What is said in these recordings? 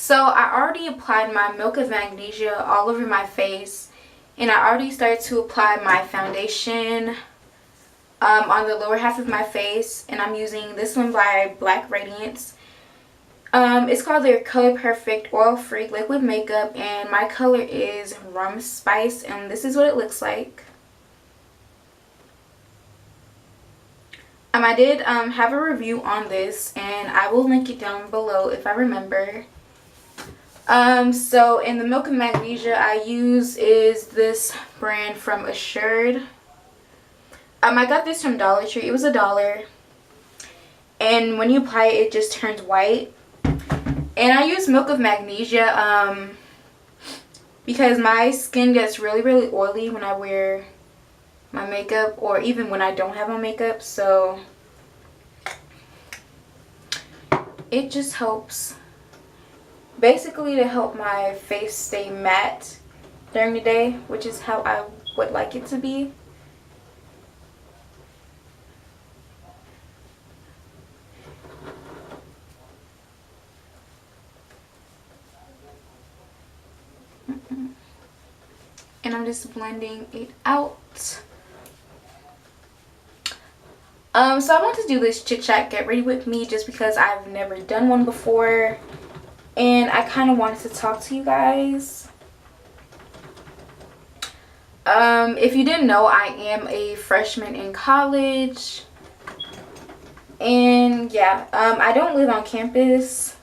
So I already applied my Milk of Magnesia all over my face, and I already started to apply my foundation on the lower half of my face, and I'm using this one by Black Radiance. It's called their Color Perfect Oil Free Liquid Makeup, and my color is Rum Spice, and this is what it looks like. I did have a review on this, and I will link it down below if I remember. So in the Milk of Magnesia I use is this brand from Assured. I got this from Dollar Tree. It was $1. And when you apply it, it just turns white. And I use Milk of Magnesia because my skin gets really oily when I wear my makeup, or even when I don't have my makeup. So it just helps, basically, to help my face stay matte during the day, which is how I would like it to be. And I'm just blending it out. So I want to do this chit chat get ready with me just because I've never done one before, and I kind of wanted to talk to you guys. If you didn't know, I am a freshman in college, and yeah, I don't live on campus.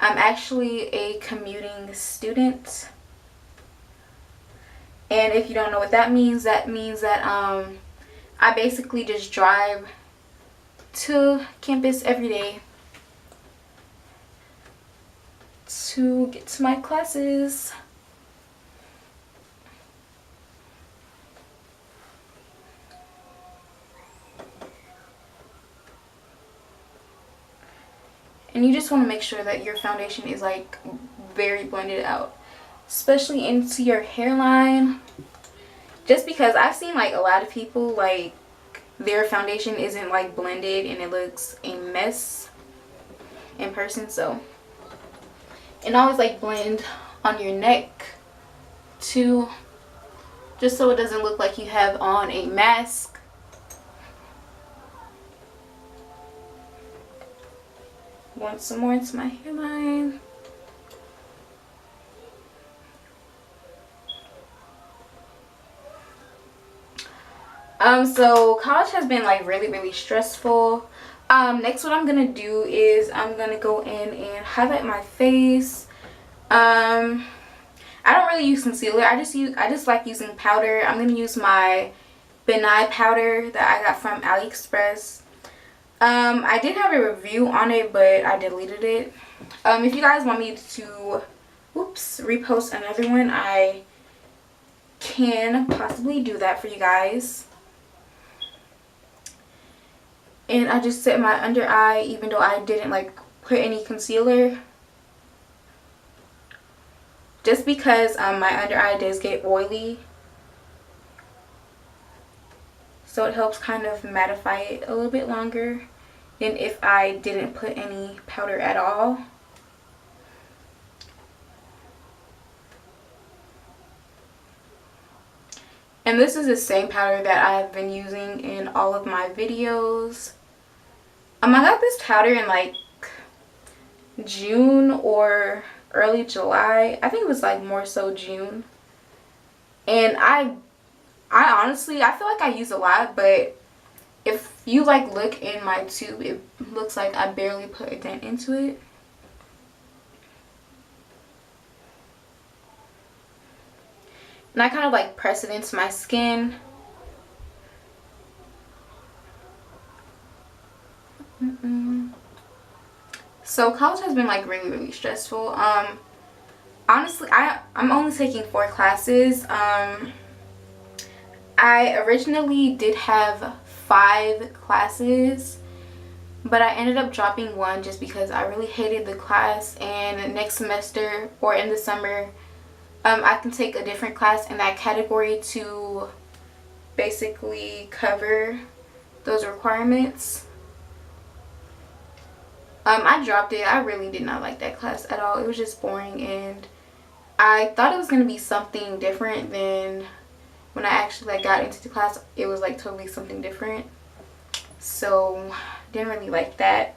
I'm actually a commuting student. And if you don't know what that means that I basically just drive to campus every day to get to my classes. And you just want to make sure that your foundation is like very blended out, especially into your hairline. Just because I've seen like a lot of people, like, their foundation isn't like blended and it looks a mess in person. So, and always like blend on your neck too, just so it doesn't look like you have on a mask. Want some more into my hairline. So college has been like really stressful. Next what I'm gonna do is I'm gonna go in and highlight my face. I don't really use concealer. I just like using powder. I'm gonna use my Benign powder that I got from AliExpress. I did have a review on it, but I deleted it. If you guys want me to repost another one, I can possibly do that for you guys. And I just set my under eye, even though I didn't like put any concealer, just because my under eye does get oily, so it helps kind of mattify it a little bit longer than if I didn't put any powder at all. And this is the same powder that I've been using in all of my videos. I got this powder in like June or early July. I think it was like more so June. And I honestly, I feel like I use a lot, but if you like look in my tube, it looks like I barely put a dent into it. And I kind of like press it into my skin. So college has been like really stressful. Honestly, I'm only taking 4 classes. I originally did have 5 classes, but I ended up dropping 1 just because I really hated the class. And next semester or in the summer, I can take a different class in that category to basically cover those requirements. I dropped it. I really did not like that class at all. It was just boring, and I thought it was going to be something different than when I actually like got into the class. It was like totally something different. So didn't really like that.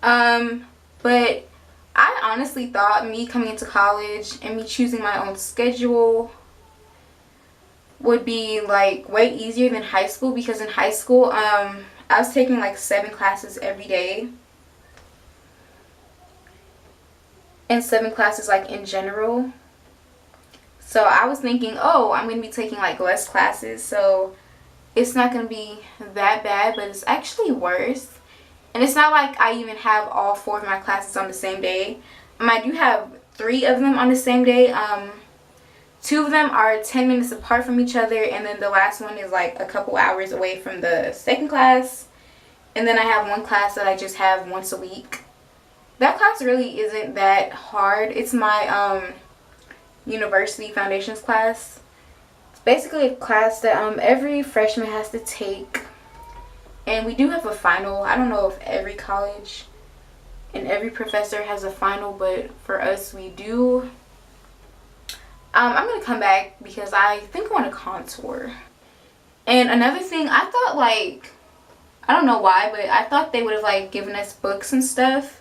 But I honestly thought me coming into college and me choosing my own schedule would be like way easier than high school, because in high school I was taking like 7 classes every day, and 7 classes like in general. So I was thinking, oh, I'm going to be taking like less classes, so it's not going to be that bad, but it's actually worse. And it's not like I even have all 4 of my classes on the same day. I do have 3 of them on the same day. 2 of them are 10 minutes apart from each other, and then the last one is like a couple hours away from the second class. And then I have 1 class that I just have once a week. That class really isn't that hard. It's my university foundations class. It's basically a class that every freshman has to take. And we do have a final. I don't know if every college and every professor has a final, but for us we do. I'm going to come back because I think I want to contour. And another thing, I thought like, I don't know why, but I thought they would have like given us books and stuff.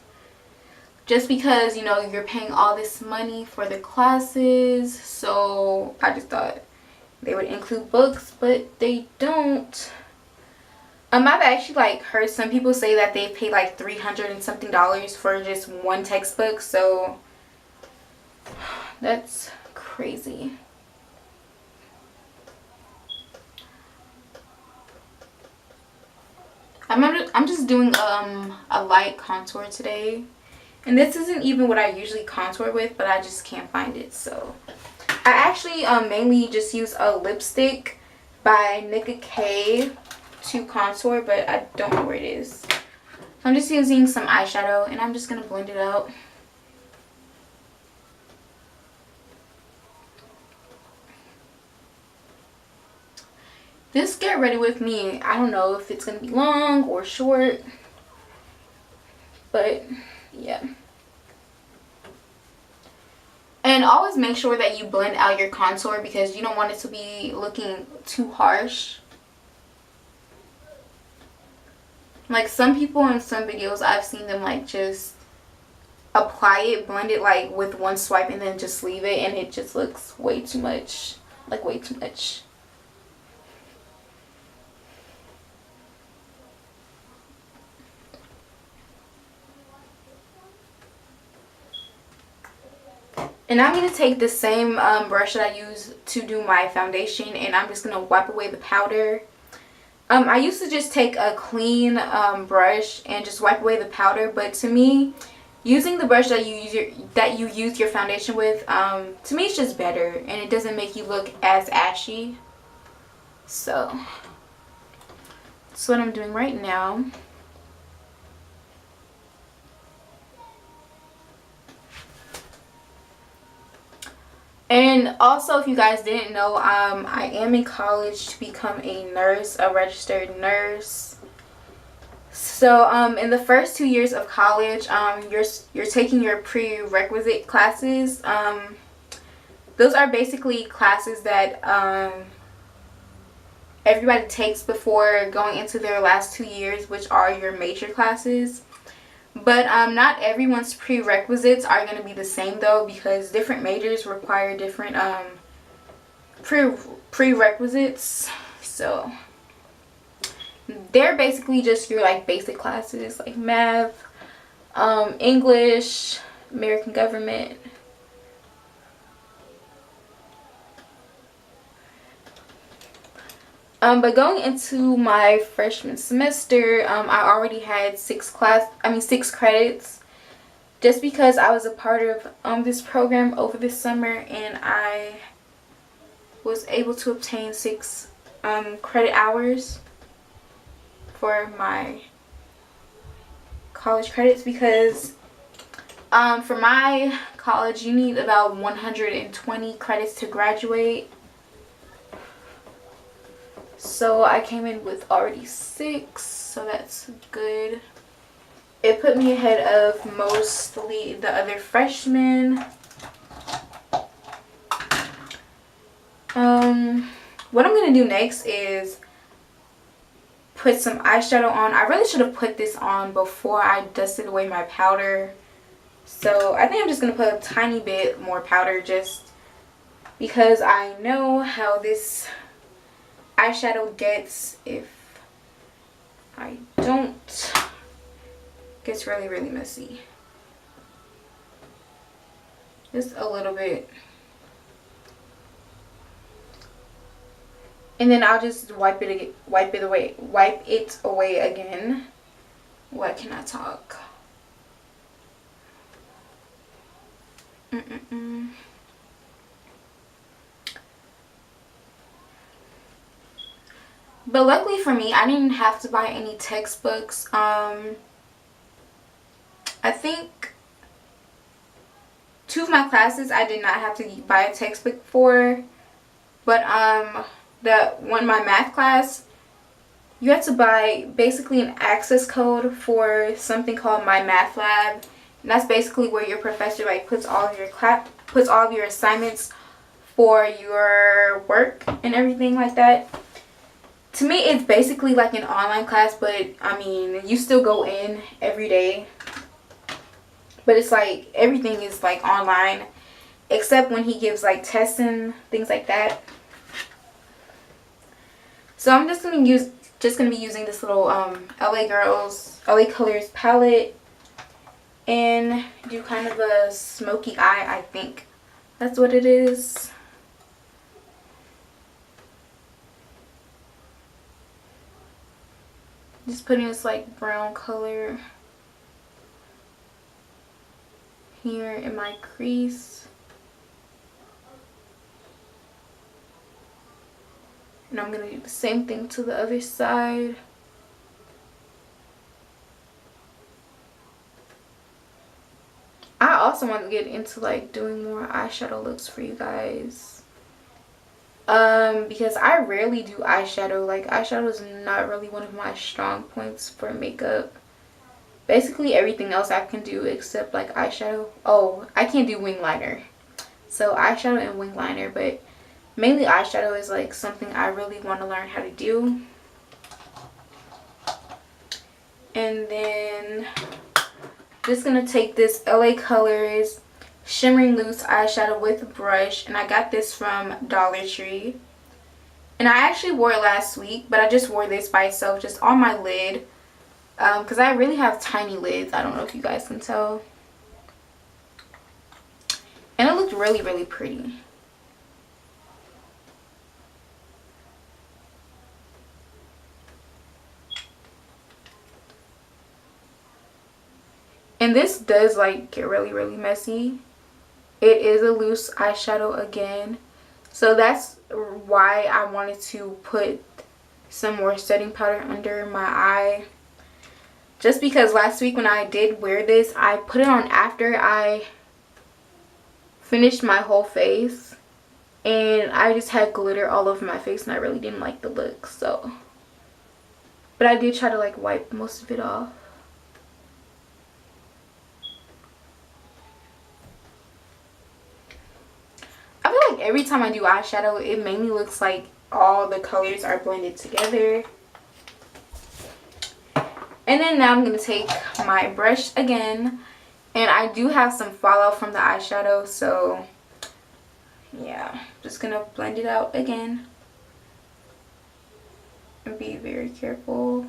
Just because, you know, you're paying all this money for the classes. So I just thought they would include books, but they don't. I've actually like heard some people say that they pay like $300 and something for just 1 textbook. So that's crazy. I'm just doing a light contour today, and this isn't even what I usually contour with, but I just can't find it. So I actually mainly just use a lipstick by Nicka K to contour, but I don't know where it is. So I'm just using some eyeshadow, and I'm just gonna blend it out. This Get Ready With Me, I don't know if it's gonna be long or short, but yeah. And always make sure that you blend out your contour, because you don't want it to be looking too harsh. Like some people in some videos, I've seen them like just apply it, blend it like with 1 swipe, and then just leave it, and it just looks way too much. Like way too much. And I'm going to take the same brush that I use to do my foundation, and I'm just going to wipe away the powder. I used to just take a clean brush and just wipe away the powder, but to me, using the brush that you use your foundation with, to me it's just better, and it doesn't make you look as ashy. So that's what I'm doing right now. And also, if you guys didn't know, I am in college to become a nurse, a registered nurse. So in the first 2 years of college, you're taking your prerequisite classes. Those are basically classes that everybody takes before going into their last 2 years, which are your major classes. But not everyone's prerequisites are going to be the same though, because different majors require different prerequisites. So they're basically just your like basic classes like math, English, American government. But going into my freshman semester, I already had 6 credits, just because I was a part of this program over this summer, and I was able to obtain 6 credit hours for my college credits, because for my college you need about 120 credits to graduate. So I came in with already 6, so that's good. it put me ahead of mostly the other freshmen. What I'm going to do next is put some eyeshadow on. I really should have put this on before I dusted away my powder. So I think I'm just going to put a tiny bit more powder just because I know how this eyeshadow gets if I don't. It gets really, really messy. Just a little bit. And then I'll just wipe it away again. What can I talk? But luckily for me, I didn't have to buy any textbooks. I think 2 of my classes I did not have to buy a textbook for. But my math class, you had to buy basically an access code for something called My Math Lab. And that's basically where your professor like puts all of your assignments for your work and everything like that. To me, it's basically like an online class, but I mean, you still go in every day. But it's like everything is like online, except when he gives like tests and things like that. So I'm just gonna be using this little LA Colors palette and do kind of a smoky eye. I think that's what it is. Just putting this like brown color here in my crease. And I'm going to do the same thing to the other side. I also want to get into like doing more eyeshadow looks for you guys. Because I rarely do eyeshadow. Like eyeshadow is not really one of my strong points for makeup. Basically everything else I can do except like eyeshadow. Oh, I can't do wing liner. So eyeshadow and wing liner, but mainly eyeshadow is like something I really want to learn how to do. And then just gonna take this LA Colors Shimmering Loose eyeshadow with a brush, and I got this from Dollar Tree. And I actually wore it last week, but I just wore this by itself just on my lid because I really have tiny lids. I don't know if you guys can tell. And it looked really, really pretty. And this does like get really, really messy. It is a loose eyeshadow again. So that's why I wanted to put some more setting powder under my eye. Just because last week when I did wear this, I put it on after I finished my whole face. And I just had glitter all over my face and I really didn't like the look. So, but I did try to like wipe most of it off. I feel like every time I do eyeshadow, it mainly looks like all the colors are blended together. And then now I'm going to take my brush again. And I do have some fallout from the eyeshadow, so yeah. Just going to blend it out again. And be very careful.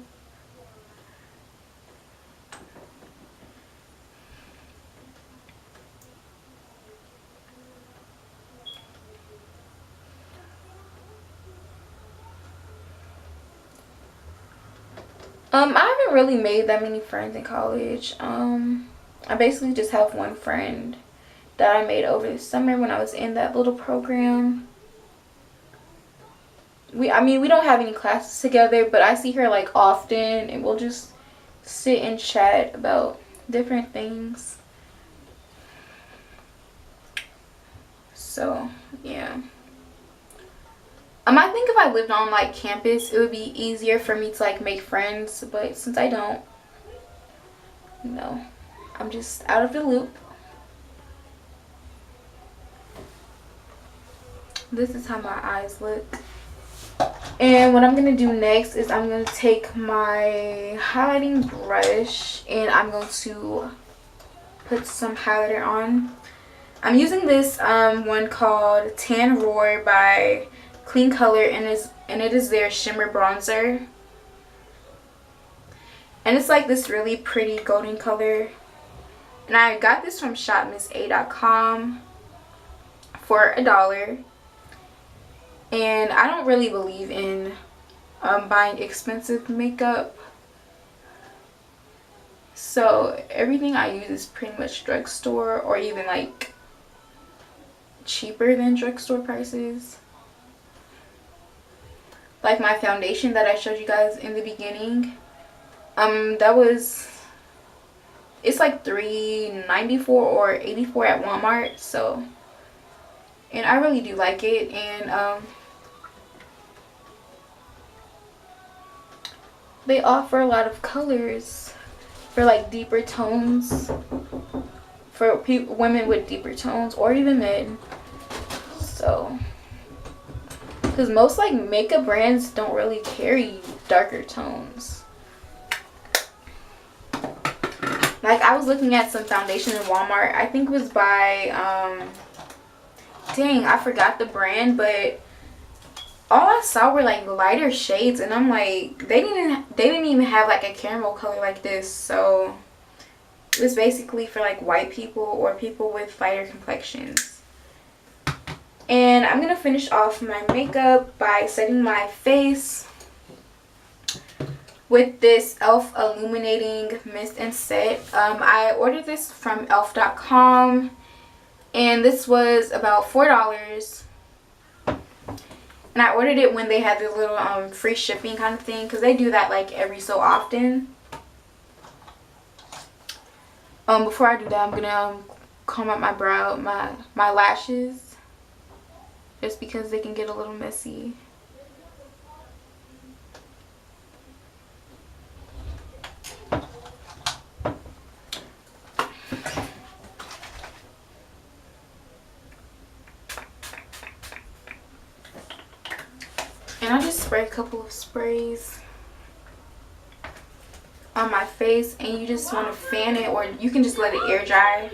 I haven't really made that many friends in college. I basically just have one friend that I made over the summer when I was in that little program. We don't have any classes together, but I see her like often and we'll just sit and chat about different things. So, yeah. I think if I lived on like campus, it would be easier for me to like make friends, but since I don't, you know, I'm just out of the loop. This is how my eyes look. And what I'm going to do next is I'm going to take my highlighting brush and I'm going to put some highlighter on. I'm using this one called Tan Roar by Clean Color, and it is their shimmer bronzer. And it's like this really pretty golden color. And I got this from shopmissa.com for $1. And I don't really believe in buying expensive makeup. So everything I use is pretty much drugstore or even like cheaper than drugstore prices. Like my foundation that I showed you guys in the beginning, it's like $3.94 or $84 at Walmart. So, and I really do like it. And they offer a lot of colors for like deeper tones, for women with deeper tones or even men. So, because most like makeup brands don't really carry darker tones. Like I was looking at some foundation in Walmart. I think it was by dang, I forgot the brand, but all I saw were like lighter shades, and I'm like, they didn't even have like a caramel color like this. So it was basically for like white people or people with lighter complexions. And I'm gonna finish off my makeup by setting my face with this e.l.f. illuminating mist and set. I ordered this from elf.com, and this was about $4. And I ordered it when they had the little free shipping kind of thing, because they do that like every so often. Before I do that, I'm gonna comb out my brow, my lashes, just because they can get a little messy. And I just spray a couple of sprays on my face, and you just want to fan it, or you can just let it air dry.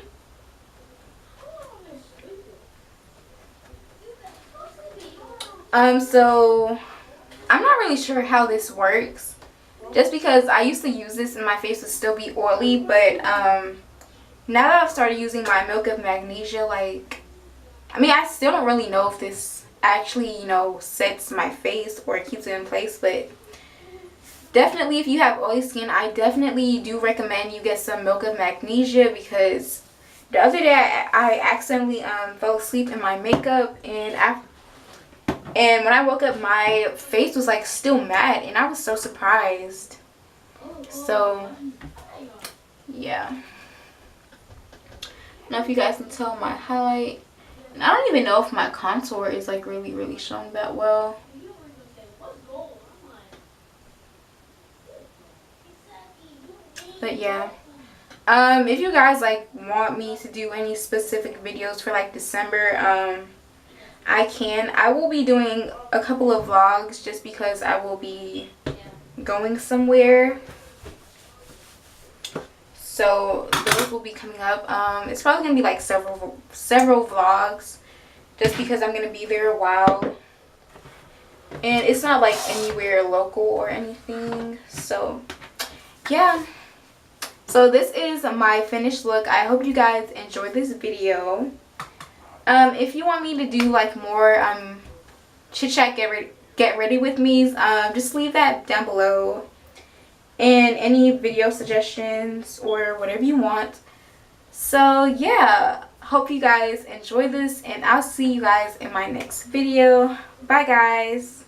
So I'm not really sure how this works, just because I used to use this and my face would still be oily, but now that I've started using my Milk of Magnesia, like, I mean, I still don't really know if this actually, you know, sets my face or keeps it in place, but definitely if you have oily skin, I definitely do recommend you get some Milk of Magnesia, because the other day I accidentally fell asleep in my makeup, and when I woke up my face was like still matte, and I was so surprised. So yeah, now if you guys can tell my highlight, and I don't even know if my contour is like really showing that well. But yeah, if you guys like want me to do any specific videos for like December, I will be doing a couple of vlogs, just because I will be going somewhere. So those will be coming up. It's probably gonna be like several vlogs, just because I'm gonna be there a while, and it's not like anywhere local or anything. So yeah, so this is my finished look. I hope you guys enjoyed this video. If you want me to do like more chit chat get ready with me's, just leave that down below, and any video suggestions or whatever you want. So yeah, hope you guys enjoy this, and I'll see you guys in my next video. Bye guys.